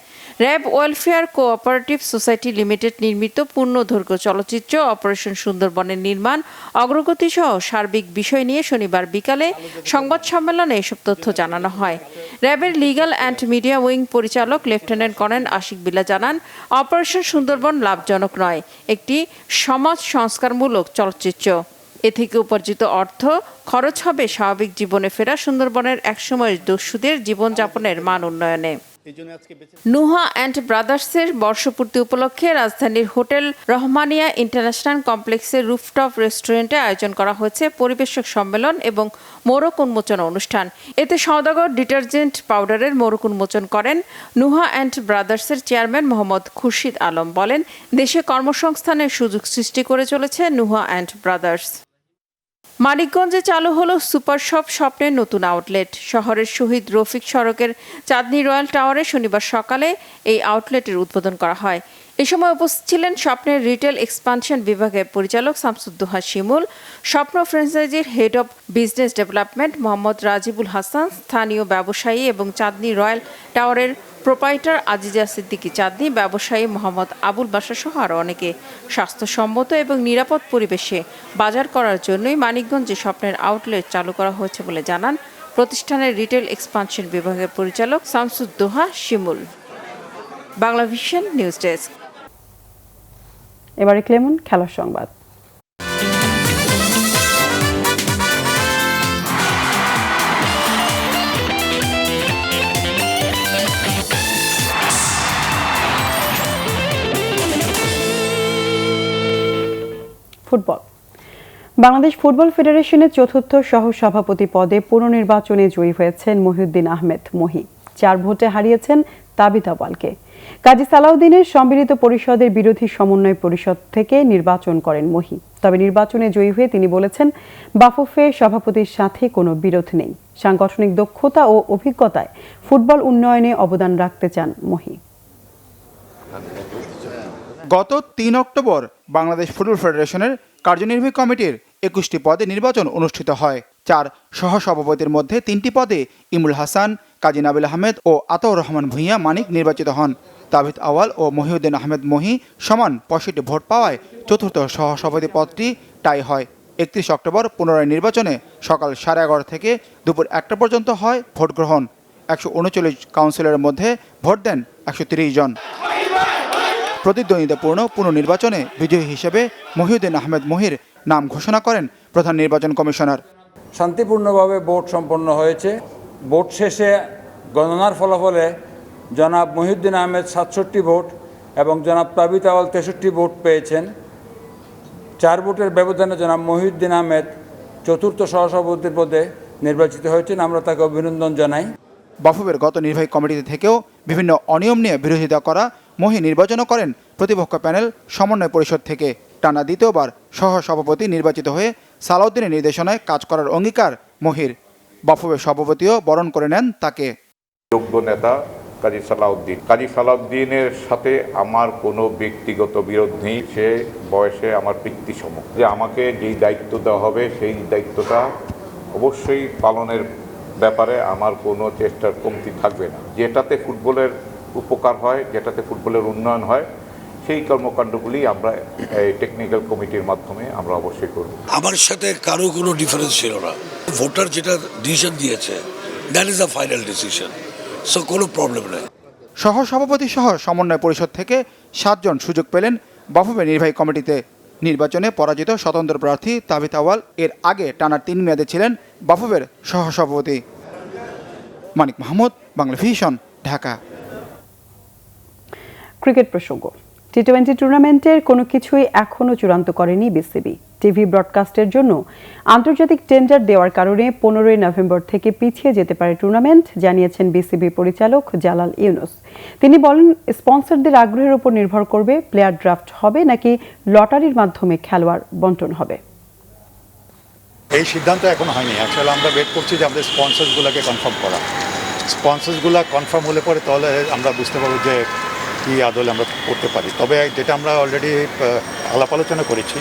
RAB welfare cooperative society limited নির্মিত পূর্ণদৈর্ঘ্য চলচ্চিত্র অপারেশন সুন্দরবনের নির্মাণ অগ্রগতি সহ সার্বিক বিষয় নিয়ে শনিবার বিকালে সংবাদ সম্মেলনে এসব তথ্য জানানো হয়। র্যাবের লিগ্যাল অ্যান্ড মিডিয়া উইং পরিচালক লেফটেন্যান্ট কর্নেল আশিক বিল্লাহ জানান, অপারেশন সুন্দরবন লাভজনক নয়, একটি সমাজ সংস্কারমূলক চলচ্চিত্র। এ থেকে উপার্জিত অর্থ খরচ হবে স্বাভাবিক জীবনে ফেরা সুন্দরবনের একসময়ের দস্যুদের জীবনযাপনের মান উন্নয়নে। নুহা অ্যান্ড ব্রাদার্সের বর্ষপূর্তি উপলক্ষে রাজধানীর হোটেল রহমানিয়া ইন্টারন্যাশনাল কমপ্লেক্সের রুফটপ রেস্টুরেন্টে আয়োজন করা হয়েছে পরিবেশক সম্মেলন এবং মোড়ক উন্মোচন অনুষ্ঠান। এতে সওদাগর ডিটারজেন্ট পাউডারের মোড়ক উন্মোচন করেন নুহা অ্যান্ড ব্রাদার্সের চেয়ারম্যান মোহাম্মদ খুরশিদ আলম। বলেন, দেশে কর্মসংস্থানের সুযোগ সৃষ্টি করে চলেছে নুহা অ্যান্ড ব্রাদার্স। মানিকগঞ্জে চালু হলো সুপার শপ স্বপ্নের নতুন আউটলেট। শহরের শহীদ রফিক সড়কের চাঁদনী রয়্যাল টাওয়ারে শনিবার সকালে এই আউটলেটের উদ্বোধন করা হয়। এ সময় উপস্থিত ছিলেন স্বপ্নের রিটেল এক্সপানশন বিভাগের পরিচালক শামসুদ্দোহা শিমুল, স্বপ্ন ফ্র্যাঞ্চাইজির head of business development Mohammad Rajibul Hasan, স্থানীয় ব্যবসায়ী এবং চাঁদনী রয়্যাল টাওয়ারের প্রোপাইটার আজিজা সিদ্দিকী চাঁদনী, ব্যবসায়ী মোহাম্মদ আবুল বাশা সহ আরও অনেকে। স্বাস্থ্যসম্মত এবং নিরাপদ পরিবেশে বাজার করার জন্যই মানিকগঞ্জে স্বপ্নের আউটলেট চালু করা হয়েছে বলে জানান প্রতিষ্ঠানের রিটেল এক্সপানশন বিভাগের পরিচালক Shamsuddoha Shimul. Bangla Vision news desk. এবারে ক্লেমন খেলার সংবাদ। ফুটবল। বাংলাদেশ ফুটবল ফেডারেশনের ৪র্থ সহ-সভাপতি পদে পুনর্নির্বাচনে জয়ী হয়েছেন মহিউদ্দিন আহমেদ মহি। 4 ভোটে হারিয়েছেন তাবিথা পালকে। কাজী সালাউদ্দিনের সম্মিলিত পরিষদের বিরোধী সমন্বয় পরিষদ থেকে নির্বাচন করেন মহি। তবে নির্বাচনে জয়ী হয়ে তিনি বলেছেন, বাফুফে সভাপতির সাথে কোনো বিরোধ নেই। সাংগঠনিক দক্ষতা ও অভিজ্ঞতায় ফুটবল উন্নয়নে অবদান রাখতে চান মহি। গত ৩ অক্টোবর বাংলাদেশ ফুটবল ফেডারেশনের কার্যনির্বাহী কমিটির 21টি পদে নির্বাচন অনুষ্ঠিত হয়। 4 সহসভাপতির মধ্যে 3টি পদে ইমরুল হাসান, কাজী নাবিল আহমেদ ও আতাউর রহমান ভূঁইয়া মানিক নির্বাচিত হন। তাবিথ আওয়াল ও মহিউদ্দিন আহমেদ মহি সমান 65 ভোট পাওয়ায় চতুর্থ সহসভাপতি পদটি টাই হয়। 31 অক্টোবর পুনরায় নির্বাচনে সকাল 11:30 থেকে দুপুর 1টা পর্যন্ত হয় ভোট গ্রহণ। 139 কাউন্সিলরের মধ্যে ভোট দেন 130 জন। প্রতিদ্বন্দ্বিতাপূর্ণ পুনর্নির্বাচনে বিজয়ী হিসেবে মহিউদ্দিন আহমেদ মহির নাম ঘোষণা করেন প্রধান নির্বাচন কমিশনার। শান্তিপূর্ণভাবে ভোট সম্পন্ন হয়েছে। ভোট শেষে গণনার ফলাফলে জনাব মহিউদ্দিন আহমেদ 67 ভোট এবং জনাব তাবিথ আওয়াল 63 ভোট পেয়েছেন। 4 ভোটের ব্যবধানে জনাব মহিউদ্দিন আহমেদ চতুর্থ সহসভাপতির পদে নির্বাচিত হয়েছেন। আমরা তাকে অভিনন্দন জানাই। বাফুফের গত নির্বাহী কমিটিতে থেকেও বিভিন্ন অনিয়ম নিয়ে বিরোধিতা করা মহি নির্বাচনও করেন প্রতিপক্ষ প্যানেল সমন্বয় পরিষদ থেকে। টানা দ্বিতীয়বার সহসভাপতি নির্বাচিত হয়ে সালাউদ্দিনের নির্দেশনায় কাজ করার অঙ্গীকার মহির। বাফুফের সভাপতিও বরণ করে নেন তাকে। যোগ্য নেতা কাজী সালাউদ্দিন। কাজী সালাউদ্দিনের সাথে আমার কোনো ব্যক্তিগত বিরোধ নেই। সে বয়সে আমার পিতৃসম। যে আমাকে যেই দায়িত্ব দেওয়া হবে সেই দায়িত্বটা অবশ্যই পালনের ব্যাপারে আমার কোনো চেষ্টার কমতি থাকবে না। যেটাতে ফুটবলের উপকার হয়, যেটাতে ফুটবলের উন্নয়ন হয়, সেই কর্মকাণ্ডগুলি আমরা এই টেকনিক্যাল কমিটির মাধ্যমে আমরা অবশ্যই করব। আমার সাথে কারো কোনো ডিফারেন্স ছিল না। ভোটার যেটা ডিসিশন দিয়েছে that is the final decision, so কোনো প্রবলেম নেই। সহসভাপতি সহ সমন্বয় পরিষদ থেকে 7 জন সুযোগ পেলেন বাফুফের নির্বাহী কমিটিতে। নির্বাচনে পরাজিত স্বতন্ত্র প্রার্থী তাবিথ আওয়াল এর আগে টানা 3 মেয়াদে ছিলেন বাফুফের সহসভাপতি। মানিক মাহমুদ, বাংলা ভিশন, ঢাকা। ক্রিকেট প্রসঙ্গ। টি-20 টুর্নামেন্টের কোনো কিছুই এখনও চূড়ান্ত করেনি বিসিবি। টিভি ব্রডকাস্টের জন্য আন্তর্জাতিক টেন্ডার দেওয়ার কারণে 15 নভেম্বর থেকে পিছিয়ে যেতে পারে টুর্নামেন্ট, জানিয়েছেন বিসিবি পরিচালক জালাল ইউনুস। তিনি বলেন, স্পন্সরদের আগ্রহের উপর নির্ভর করবে প্লেয়ার ড্রাফট হবে নাকি লটারির মাধ্যমে খেলোয়াড় বন্টন হবে। এই সিদ্ধান্ত এখন হয়নি। অ্যাকচুয়ালি আমরা ওয়েট করছি যে আমাদের স্পন্সরসগুলোকে কনফার্ম করা। স্পন্সরসগুলো কনফার্ম হলে পরে তাহলে আমরা বুঝতে পারবো যে কী আদলে আমরা করতে পারি। তবে যেটা আমরা অলরেডি আলাপ আলোচনা করেছি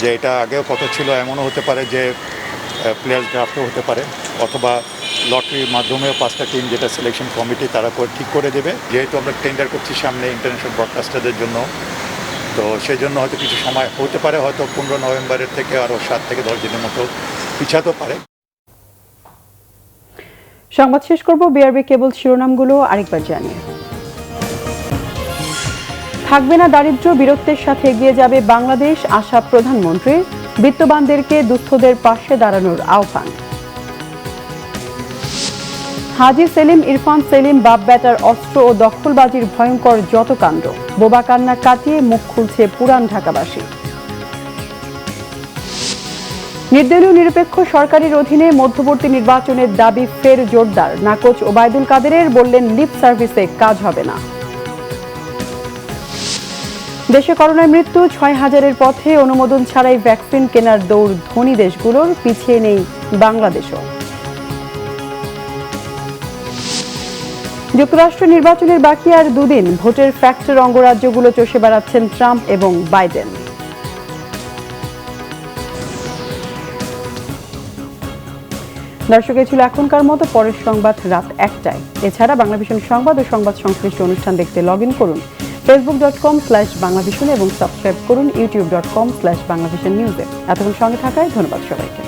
যে এটা আগেও কথা ছিল, এমনও হতে পারে যে প্লেয়ার্স ড্রাফটও হতে পারে, অথবা লটারির মাধ্যমেও 5টা টিম যেটা সিলেকশন কমিটি তারা ঠিক করে দেবে। যেহেতু আমরা টেন্ডার করছি সামনে ইন্টারন্যাশনাল ব্রডকাস্টারদের জন্য, তো সেই জন্য হয়তো কিছু সময় হতে পারে, হয়তো 15 নভেম্বরের থেকে আরও 7 থেকে 10 দিনের মতো পিছাতেও পারে। সংবাদ শেষ করব বিআরবি কেবল শিরোনামগুলো আরেকবার জানিয়ে। থাকবে না দারিদ্র্য, বীরত্বের সাথে এগিয়ে যাবে বাংলাদেশ, আশা প্রধানমন্ত্রীর। বিত্তবানদেরকে দুস্থদের পাশে দাঁড়ানোর আহ্বান। হাজী সেলিম, ইরফান সেলিম বাপ বেটার অস্ত্র ও দখলবাজির ভয়ঙ্কর যত কাণ্ড, বোবা কান্না কাটিয়ে মুখ খুলছে পুরান ঢাকাবাসী। নির্দলীয় নিরপেক্ষ সরকারের অধীনে মধ্যবর্তী নির্বাচনের দাবি ফের জোরদার। নাকচ ওবায়দুল কাদেরের, বললেন লিপ সার্ভিসে কাজ হবে না। দেশে করোনায় মৃত্যু 6000-এর পথে, অনুমোদন ছাড়াই ভ্যাকসিন কেনার দৌড় ধনী দেশগুলোর, পিছিয়ে নেই বাংলাদেশও। যুক্তরাষ্ট্র নির্বাচনের বাকি আর 2 দিন, ভোটের ফ্যাক্টর অঙ্গরাজ্যগুলো চষে বেড়াচ্ছেন ট্রাম্প এবং বাইডেন। দর্শক, ছিল এখনকার মতো। পরের সংবাদ রাত 1টায়। এছাড়া বাংলাভিশন সংবাদ ও সংবাদ সংশ্লিষ্ট অনুষ্ঠান দেখতে লগ ইন করুন facebook.com/বাংলাভিশন এবং সাবস্ক্রাইব করুন youtube.com/বাংলাভিশন নিউজে। এতক্ষণ সঙ্গে থাকায় ধন্যবাদ সবাইকে।